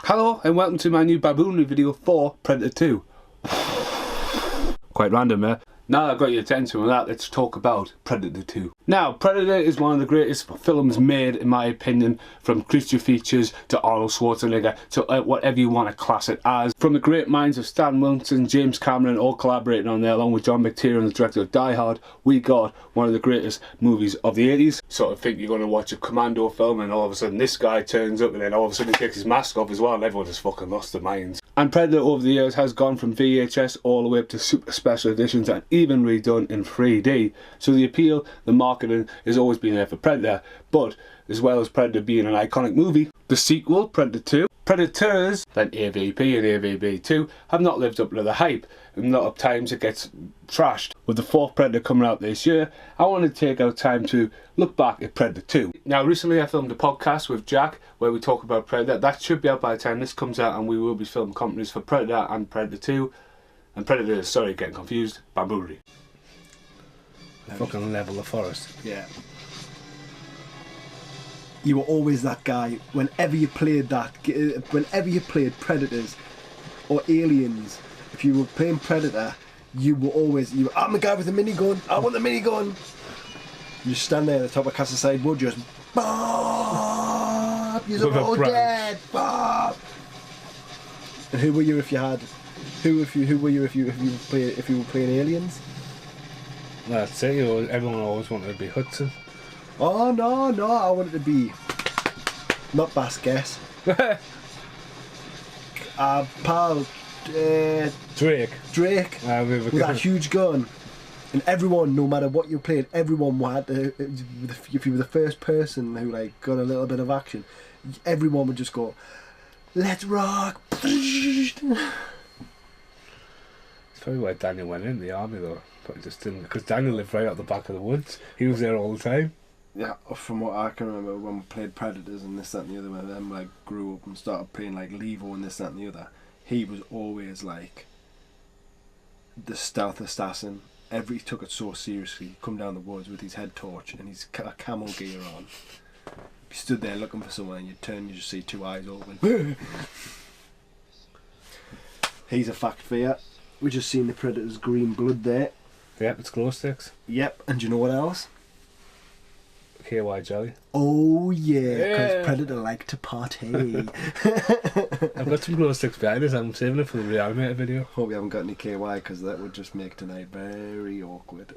Hello and welcome to my new Baboonery video for Predator 2. Quite random, eh? Now that I've got your attention on that, let's talk about Predator 2. Now, Predator is one of the greatest films made, in my opinion, from creature features to Arnold Schwarzenegger to whatever you want to class it as. From the great minds of Stan Winston, James Cameron, all collaborating on there, along with John McTiernan, the director of Die Hard, we got one of the greatest movies of the 80s. Sort of think you're going to watch a Commando film and all of a sudden this guy turns up and then all of a sudden he takes his mask off as well and everyone just fucking lost their minds. And Predator over the years has gone from VHS all the way up to super special editions and even redone in 3D. So the appeal, the marketing has always been there for Predator, but as well as Predator being an iconic movie, the sequel, Predator 2, Predators, then AVP and AVP 2 have not lived up to the hype, and a lot of times it gets trashed. With the fourth Predator coming out this year, I want to take out time to look back at Predator 2. Now recently I filmed a podcast with Jack where we talk about Predator. That should be out by the time this comes out, and we will be filming companies for Predator and Predator 2. And Predator, sorry, getting confused, Baboonery. Fucking level the forest. Yeah. You were always that guy. Whenever you played Predators or Aliens, if you were playing Predator, you were always, I'm the guy with the minigun. I want the minigun. You stand there at the top of Castle Side Wood, just Bob. You're all dead, Bob. And who were you if you had? Who were you if you were playing Aliens? That's it. Everyone always wanted to be Hudson. Oh no, I wanted to be not Bass Guess. Pal Drake. With that huge gun. And everyone, no matter what you played, everyone had to, if you were the first person who like got a little bit of action, everyone would just go, let's rock. It's probably why Daniel went in the army though. But he just didn't, because Daniel lived right out the back of the woods. He was there all the time. Yeah, from what I can remember, when we played Predators and this, that and the other, when them like grew up and started playing like Levo and this, that and the other, he was always like the stealth assassin. He took it so seriously. He'd come down the woods with his head torch and his camel gear on. He stood there looking for someone and you'd turn, you just see two eyes open. He's a fact for you. We just seen the Predator's green blood there. Yep, it's glow sticks. Yep, and do you know what else? KY jelly. Oh yeah, because Predator like to party. I've got some glow sticks behind us. I'm saving it for the reanimated video. Hope you haven't got any KY, because that would just make tonight very awkward.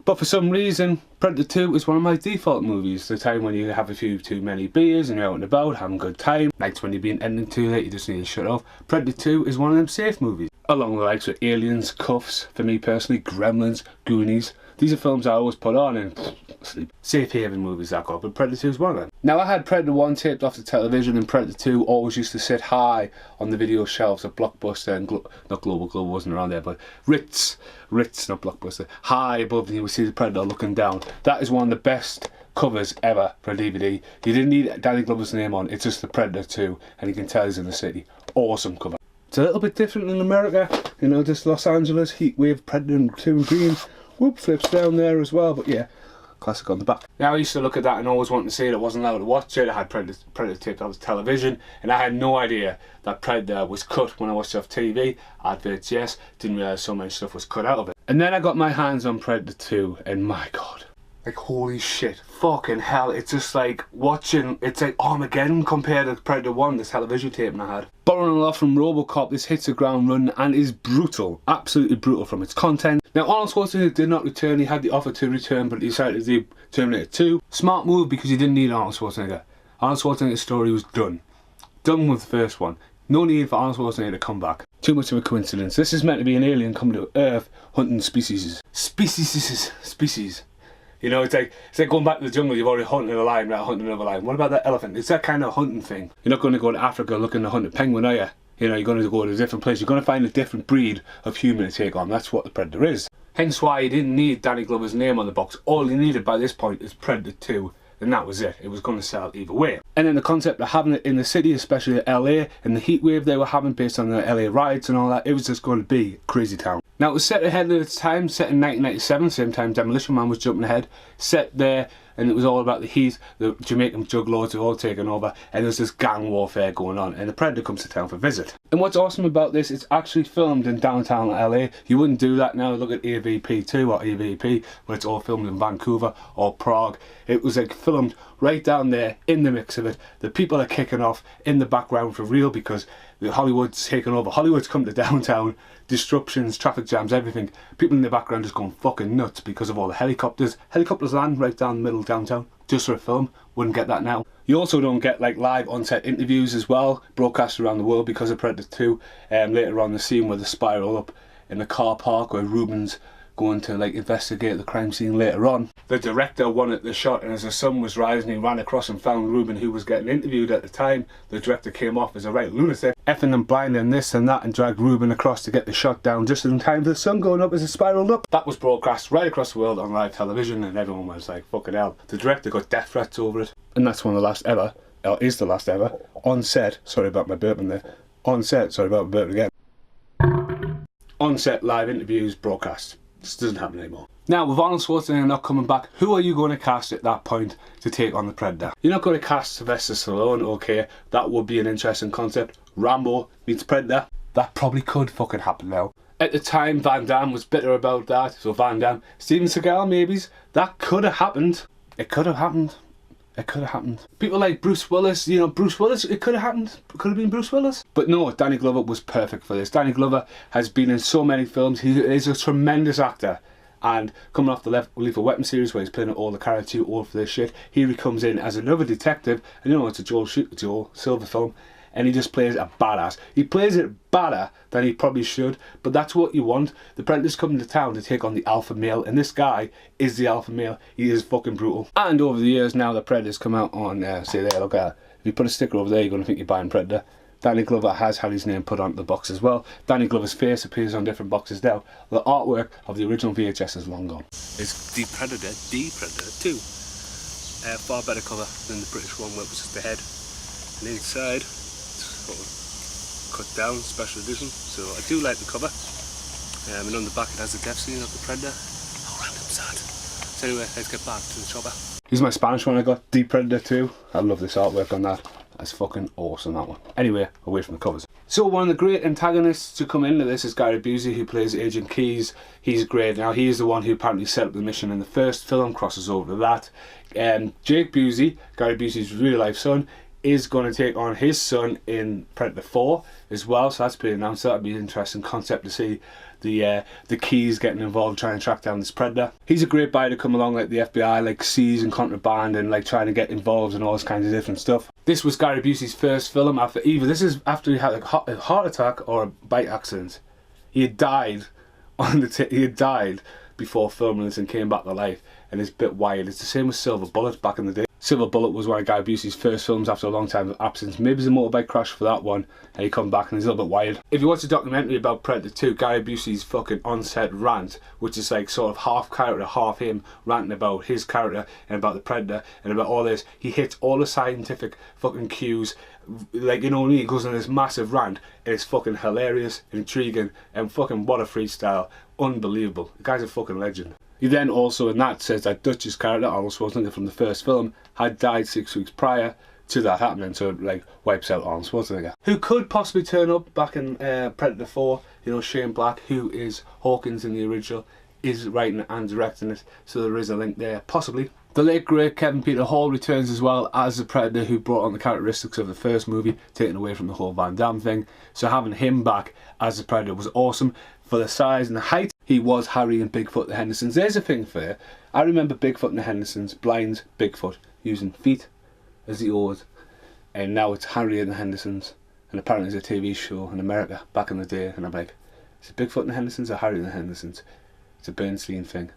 But for some reason, Predator 2 is one of my default movies. The time when you have a few too many beers and you're out and about, having a good time. Nights when you're being ending too late, you just need to shut off. Predator 2 is one of them safe movies. Along the likes of Aliens, Cuffs, for me personally, Gremlins, Goonies. These are films I always put on and sleep. Safe haven movies I got, but Predator 2 is one of them. Now I had Predator 1 taped off the television, and Predator 2 always used to sit high on the video shelves of Blockbuster and not Global wasn't around there, but Ritz, not Blockbuster, high above, and you would see the Predator looking down. That is one of the best covers ever for a DVD. You didn't need Danny Glover's name on, it's just the Predator 2, and you can tell he's in the city. Awesome cover. It's a little bit different in America, you know, just Los Angeles, heat wave, Predator 2 in green. Whoop, flips down there as well, but yeah, classic on the back. Now I used to look at that and always wanted to see it. I wasn't allowed to watch it. I had Predator taped on television, and I had no idea that Predator was cut when I watched it off TV. Adverts, yes, didn't realise so much stuff was cut out of it. And then I got my hands on Predator 2, and my god, like holy shit, fucking hell, it's just like watching, it's like Armageddon compared to Predator 1, this television taping I had. Borrowing a lot from Robocop, this hits the ground running and is brutal, absolutely brutal from its content. Now Arnold Schwarzenegger did not return, he had the offer to return, but he decided to do Terminator 2. Smart move, because he didn't need Arnold Schwarzenegger. Arnold Schwarzenegger's story was done. Done with the first one. No need for Arnold Schwarzenegger to come back. Too much of a coincidence. This is meant to be an alien coming to Earth, hunting species. You know, it's like going back to the jungle, you've already hunted a lion, right, hunting another lion. What about that elephant? It's that kind of hunting thing. You're not going to go to Africa looking to hunt a penguin, are you? You know, you're going to go to a different place. You're going to find a different breed of human to take on. That's what the Predator is. Hence why you didn't need Danny Glover's name on the box. All you needed by this point is Predator 2. And that was it. It was going to sell either way. And then the concept of having it in the city, especially LA, and the heat wave they were having based on the LA riots and all that, it was just going to be crazy town. Now it was set ahead of its time, set in 1997, same time Demolition Man was jumping ahead, set there and it was all about the heat. The Jamaican jugglers were all taking over, and there's this gang warfare going on, and the Predator comes to town for a visit. And what's awesome about this, it's actually filmed in downtown LA. You wouldn't do that now. Look at AVP 2 or EVP, where it's all filmed in Vancouver or Prague. It was like filmed right down there in the mix of it. The people are kicking off in the background for real, because Hollywood's taken over. Hollywood's come to downtown. Disruptions, traffic jams, everything. People in the background just going fucking nuts because of all the helicopters. Helicopters land right down the middle of downtown just for a film. Wouldn't get that now. You also don't get like live on-set interviews as well, broadcast around the world because of Predator 2. Later on, the scene where they spiral up in the car park where Ruben's going to like investigate the crime scene later on. The director wanted the shot, and as the sun was rising he ran across and found Ruben, who was getting interviewed at the time. The director came off as a right lunatic, effing and blinding this and that, and dragged Ruben across to get the shot down just in time for the sun going up as it spiraled up. That was broadcast right across the world on live television, and everyone was like, fucking hell. The director got death threats over it, and that's one of the last ever, or is the last ever, on set, sorry about my burping there, on set, sorry about my burping again, on set live interviews broadcast. This doesn't happen anymore. Now, with Arnold Schwarzenegger not coming back, who are you going to cast at that point to take on the Predator? You're not going to cast Sylvester Stallone, okay, that would be an interesting concept. Rambo meets Predator, that probably could fucking happen now. At the time, Van Damme was bitter about that, so Van Damme, Steven Seagal maybe, that could have happened. It could have happened. It could have happened. People like Bruce Willis, you know, Bruce Willis, it could have happened. It could have been Bruce Willis. But no, Danny Glover was perfect for this. Danny Glover has been in so many films. He is a tremendous actor. And coming off the Lethal Weapon series, where he's playing all the character too old for this shit, here he comes in as another detective. And you know, it's a Joel Silver film. And he just plays a badass. He plays it better than he probably should, but that's what you want. The Predator's coming to town to take on the alpha male, and this guy is the alpha male. He is fucking brutal. And over the years now, the Predator's come out on, see there, look at it. If you put a sticker over there, you're going to think you're buying Predator. Danny Glover has had his name put onto the box as well. Danny Glover's face appears on different boxes now. The artwork of the original VHS is long gone. It's The Predator 2. Far better cover than the British one, where it was just the head. And inside, cut down, special edition, so I do like the cover. And on the back it has the death scene of the Predator. How random sad. So anyway, let's get back to the chopper. Here's my Spanish one I got, The Predator 2. I love this artwork on that. That's fucking awesome, that one. Anyway, away from the covers. So one of the great antagonists to come into this is Gary Busey, who plays Agent Keyes. He's great. Now, he's the one who apparently set up the mission in the first film, crosses over to that. Jake Busey, Gary Busey's real life son, is going to take on his son in Predator 4 as well, so that's been announced. That'd be an interesting concept to see the Keys getting involved trying to track down this Predator. He's a great guy to come along, like the FBI, like seizing contraband and like trying to get involved in all this kinds of different stuff. This was Gary Busey's first film after this is after he had like a heart attack or a bike accident. He had died on he had died before filming this and came back to life, and it's a bit wild. It's the same with Silver Bullet back in the day. Silver Bullet was one of Guy Busey's first films after a long time of absence. Maybe it's a motorbike crash for that one, and he come back and he's a little bit wild. If you watch a documentary about Predator 2, Guy Busey's fucking on-set rant, which is like sort of half character, half him, ranting about his character and about the Predator and about all this, he hits all the scientific fucking cues. Like, you know what I mean? He goes on this massive rant, and it's fucking hilarious, intriguing, and fucking what a freestyle. Unbelievable. The guy's a fucking legend. He then also in that says that Dutch's character, Arnold Schwarzenegger from the first film, had died 6 weeks prior to that happening, so it like wipes out Arnold Schwarzenegger. Who could possibly turn up back in Predator 4, you know, Shane Black, who is Hawkins in the original, is writing and directing it, so there is a link there, possibly. The late great Kevin Peter Hall returns as well as the Predator, who brought on the characteristics of the first movie, taken away from the whole Van Damme thing, so having him back as the Predator was awesome. For the size and the height, he was Harry and Bigfoot the Hendersons. There's a thing for you. I remember Bigfoot and the Hendersons, blind Bigfoot, using feet as the oars, and now it's Harry and the Hendersons, and apparently there's a TV show in America back in the day, and I'm like, is it Bigfoot and the Hendersons or Harry and the Hendersons? It's a Bernstein thing.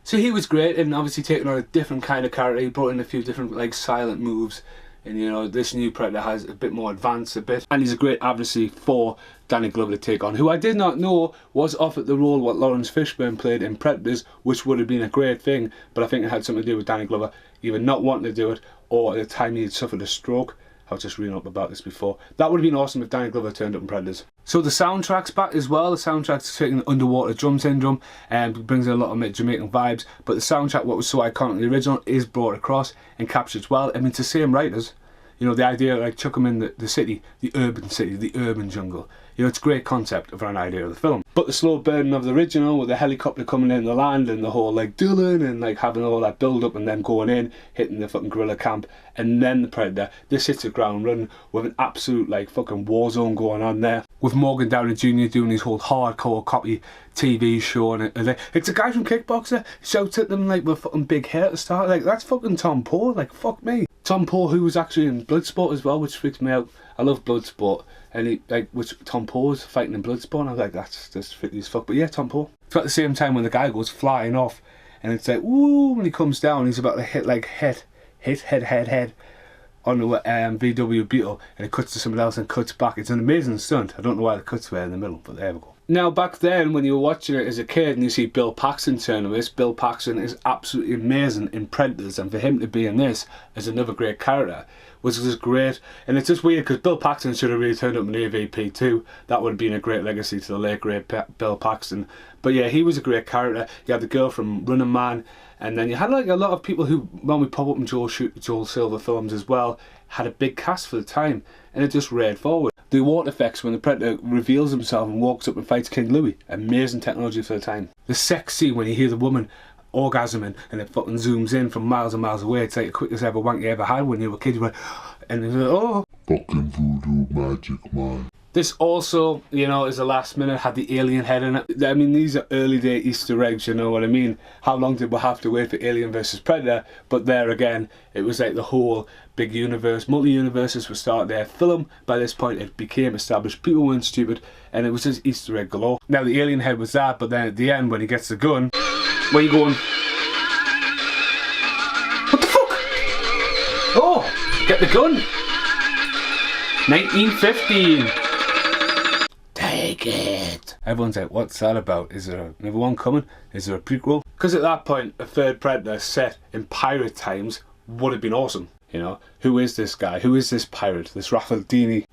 So he was great, and obviously taking on a different kind of character. He brought in a few different like silent moves, and you know, this new Predator has a bit more advanced a bit, and he's a great adversary for Danny Glover to take on, who I did not know was offered the role what Lawrence Fishburne played in Predators, which would have been a great thing, but I think it had something to do with Danny Glover either not wanting to do it, or at the time he had suffered a stroke. I was just reading up about this before. That would have been awesome if Danny Glover turned up in Predators. So the soundtrack's back as well. The soundtrack's taking underwater drum syndrome and brings in a lot of Jamaican vibes. But the soundtrack, what was so iconic in the original, is brought across and captured well. I mean, it's the same writers. You know, the idea like chuck them in the city, the urban jungle. You know, it's a great concept for an idea of the film. But the slow burn of the original, with the helicopter coming in the land and the whole like Dylan and like having all that build up and then going in, hitting the fucking guerrilla camp, and then the Predator, this hits the ground running with an absolute like fucking war zone going on there. With Morgan Downey Jr. doing his whole hardcore copy TV show, and it's a guy from Kickboxer shouts at them like with fucking big hair at the start. Like, that's fucking Tom Poe. Like, fuck me. Tom Poe, who was actually in Bloodsport as well, which freaks me out. I love Bloodsport, and he like which Tom Poe was fighting in Bloodsport. And I was like, that's just freaky as fuck. But yeah, Tom Poe. It's at the same time when the guy goes flying off, and it's like, woo, when he comes down, he's about to hit like head on the VW Beetle, and it cuts to someone else and cuts back. It's an amazing stunt. I don't know why the cuts were in the middle, but there we go. Now, back then, when you were watching it as a kid and you see Bill Paxton turn to this, Bill Paxton is absolutely amazing in Predators, and for him to be in this as another great character was just great. And it's just weird because Bill Paxton should have really turned up in AVP too. That would have been a great legacy to the late great Bill Paxton. But yeah, he was a great character. You had the girl from Running Man, and then you had like a lot of people who, when we pop up in Joel Silver films as well, had a big cast for the time, and it just read forward. The water effects when the Predator reveals himself and walks up and fights King Louis, amazing technology for the time. The sex scene when you hear the woman orgasming and it fucking zooms in from miles and miles away, it's like the quickest ever wank you ever had when you were a kid. You went, and it's like, oh, fucking voodoo magic, man. This also, you know, is the last minute, had the alien head in it. I mean, these are early day Easter eggs, you know what I mean? How long did we have to wait for Alien vs Predator? But there again, it was like the whole big universe, multi-universes were starting their film. By this point, it became established. People weren't stupid, and it was just Easter egg galore. Now, the alien head was that, but then at the end, when he gets the gun, where you going? What the fuck? Oh, get the gun. 1915. Take it. Everyone's like, what's that about? Is there another one coming? Is there a prequel? Because at that point, a third Predator set in pirate times would have been awesome. You know, who is this guy? Who is this pirate? This Raphael Dini.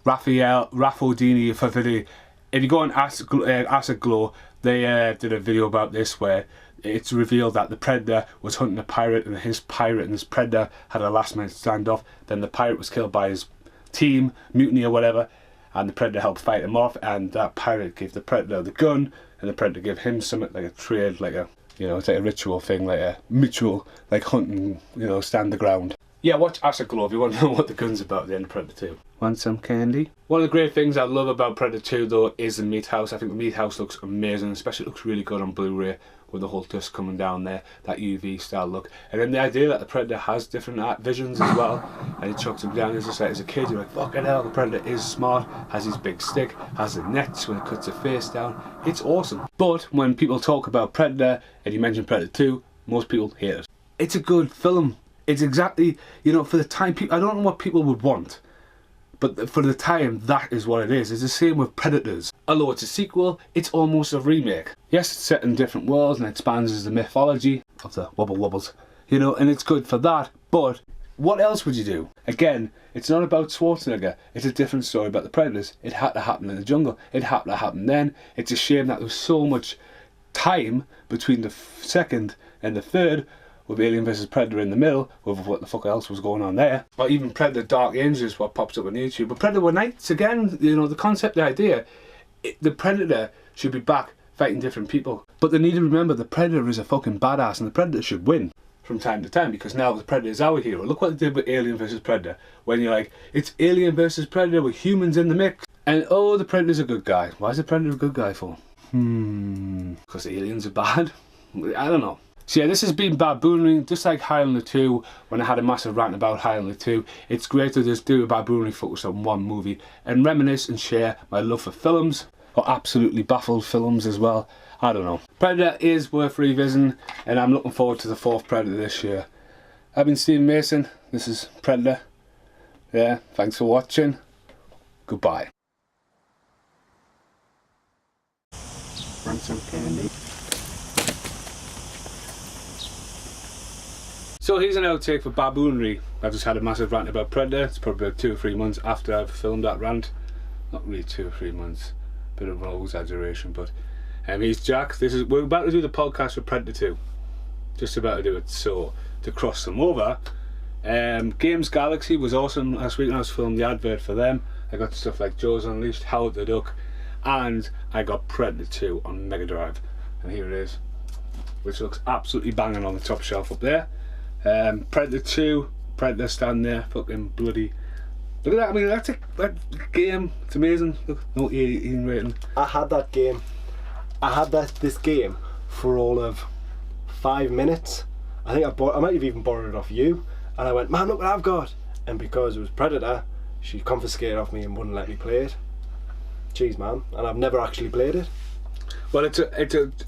If you go on Acid Glow, they did a video about this where it's revealed that the Predator was hunting a pirate, and his pirate and his Predator had a last minute standoff. Then the pirate was killed by his team, mutiny or whatever, and the Predator helped fight him off, and that pirate gave the Predator the gun, and the Predator gave him something like a trade, like a, you know, it's like a ritual thing, like a mutual, like hunting, you know, stand the ground. Yeah, watch Acid Glow if you want to know what the gun's about at the end of Predator 2. Want some candy? One of the great things I love about Predator 2 though is the meat house. I think the meat house looks amazing, especially it looks really good on Blu-ray with the whole dust coming down there, that UV style look. And then the idea that the Predator has different art visions as well, and he chucks them down. It's just like, as a kid, you're like, fucking hell, the Predator is smart, has his big stick, has the nets when it cuts the face down. It's awesome. But when people talk about Predator, and you mention Predator 2, most people hate it. It's a good film. It's exactly, you know, for the time, I don't know what people would want, but for the time, that is what it is. It's the same with Predators. Although it's a sequel, it's almost a remake. Yes, it's set in different worlds and expands the mythology of the Wobble Wobbles, you know, and it's good for that, but what else would you do? Again, it's not about Schwarzenegger, it's a different story about the Predators. It had to happen in the jungle, it had to happen then. It's a shame that there was so much time between the second and the third, with Alien vs Predator in the middle, with what the fuck else was going on there. Or even Predator Dark Angels, what pops up on YouTube. But Predator Knights, again, you know, the concept, the idea, the Predator should be back fighting different people. But they need to remember the Predator is a fucking badass, and the Predator should win from time to time, because now the Predator is our hero. Look what they did with Alien vs Predator, when you're like, it's Alien vs Predator with humans in the mix, and oh, the Predator's a good guy. Why is the Predator a good guy for? Because aliens are bad? I don't know. So yeah, this has been Baboonery, just like Highlander 2, when I had a massive rant about Highlander 2. It's great to just do a Baboonery focus on one movie and reminisce and share my love for films, or absolutely baffled films as well. I don't know. Predator is worth revisiting, and I'm looking forward to the 4th Predator this year. I've been Stephen Mason, this is Predator. Yeah, thanks for watching. Goodbye. Want some candy? So here's an outtake for Baboonery. I've just had a massive rant about Predator. It's probably about 2 or 3 months after I've filmed that rant. Not really 2 or 3 months. Bit of an exaggeration, but he's Jack. We're about to do the podcast for Predator 2. Just about to do it. So to cross them over, Games Galaxy was awesome last week when I was filming the advert for them. I got stuff like Joe's Unleashed, Howard the Duck, and I got Predator 2 on Mega Drive. And here it is, which looks absolutely banging on the top shelf up there. Predator 2, Predator stand there, fucking bloody. Look at that, I mean, that game, it's amazing. Look, no 18 rating. I had that game. I had this game for all of 5 minutes. I think I might have even borrowed it off you. And I went, man, look what I've got. And because it was Predator, she confiscated off me and wouldn't let me play it. Jeez, man. And I've never actually played it. Well,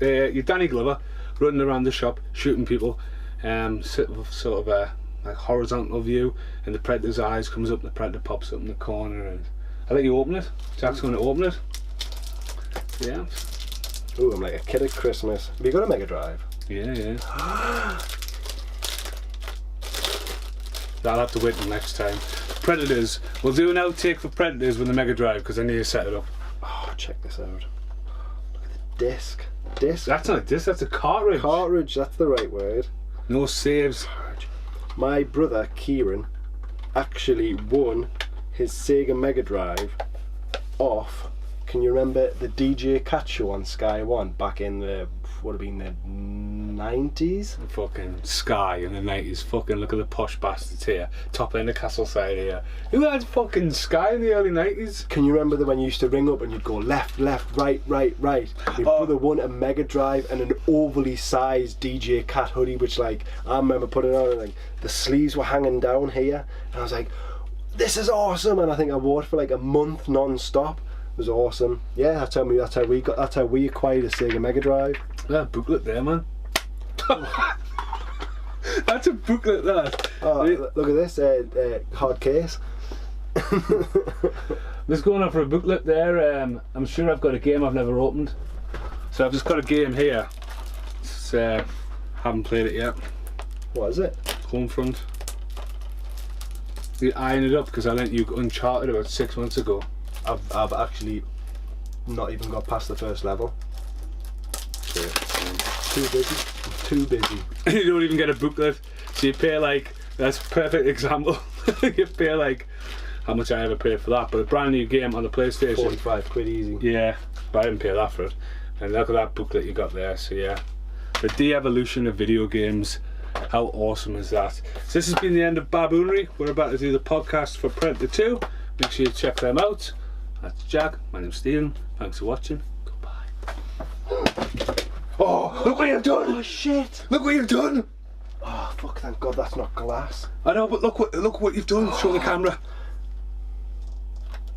you're Danny Glover running around the shop shooting people, sort of a like horizontal view, and the Predator's eyes comes up, and the Predator pops up in the corner, and I think you open it. Jack's going to open it. Yeah. Ooh, I'm like a kid at Christmas. Have you got a Mega Drive? Yeah. I'll have to wait till next time. Predators. We'll do an outtake for Predators with the Mega Drive because I need to set it up. Oh, check this out. Look at the disc. Disc. That's not a disc, that's a cartridge. Cartridge, that's the right word. No saves. My brother Kieran actually won his Sega Mega Drive off. Can you remember the DJ Cat show on Sky One back in the would have been the 90s? Fucking Sky in the 90s. Fucking look at the posh bastards here. Top end of Castleside here. Who had fucking Sky in the early 90s? Can you remember when you used to ring up and you'd go left, left, right, right, right? Your brother won a Mega Drive and an overly sized DJ Cat hoodie, which like I remember putting on and like the sleeves were hanging down here, and I was like, this is awesome. And I think I wore it for like a month non-stop. It was awesome. Yeah, that's how we acquired a Sega Mega Drive. That booklet there, man. That's a booklet, that. Oh, look at this hard case. Just going on for a booklet there. I'm sure I've got a game I've never opened, so I've just got a game here. Haven't played it yet. What is it? Homefront. You eyeing it up because I lent you Uncharted about 6 months ago. I've actually not even got past the first level. So, too busy. You don't even get a booklet, so you pay like, that's a perfect example. You pay like how much I ever paid for that, but a brand new game on the PlayStation, 45 quid easy. Yeah, but I didn't pay that for it. And look at that booklet you got there. So yeah, the de-evolution of video games. How awesome is that? So this has been the end of Baboonery. We're about to do the podcast for Predator 2. Make sure you check them out. That's Jack, my name's Stephen. Thanks for watching. Goodbye. Oh, look what you've done! Oh shit! Look what you've done! Oh fuck, thank God that's not glass. I know, but look what you've done. Show the camera.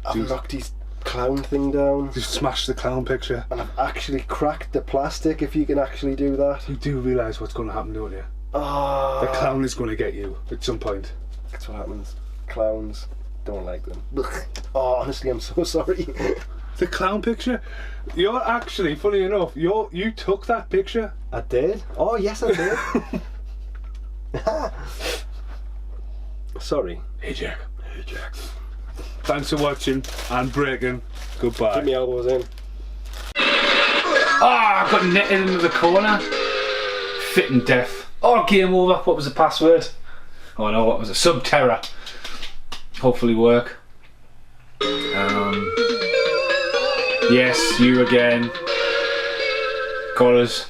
I've knocked his clown thing down. You've smashed the clown picture. And I've actually cracked the plastic, if you can actually do that. You do realise what's going to happen, don't you? Oh. The clown is going to get you at some point. That's what happens. Clowns, don't like them. Ugh. Oh, honestly, I'm so sorry. The clown picture? You're actually, funny enough, you took that picture. I did? Oh, yes, I did. Sorry. Hey, Jack. Hey, Jack. Thanks for watching and breaking. Goodbye. Keep my elbows in. I got netted into the corner. Fitting death. Oh, game over. What was the password? Oh no, what was it? Subterra. Hopefully work. Yes, you again. Got us.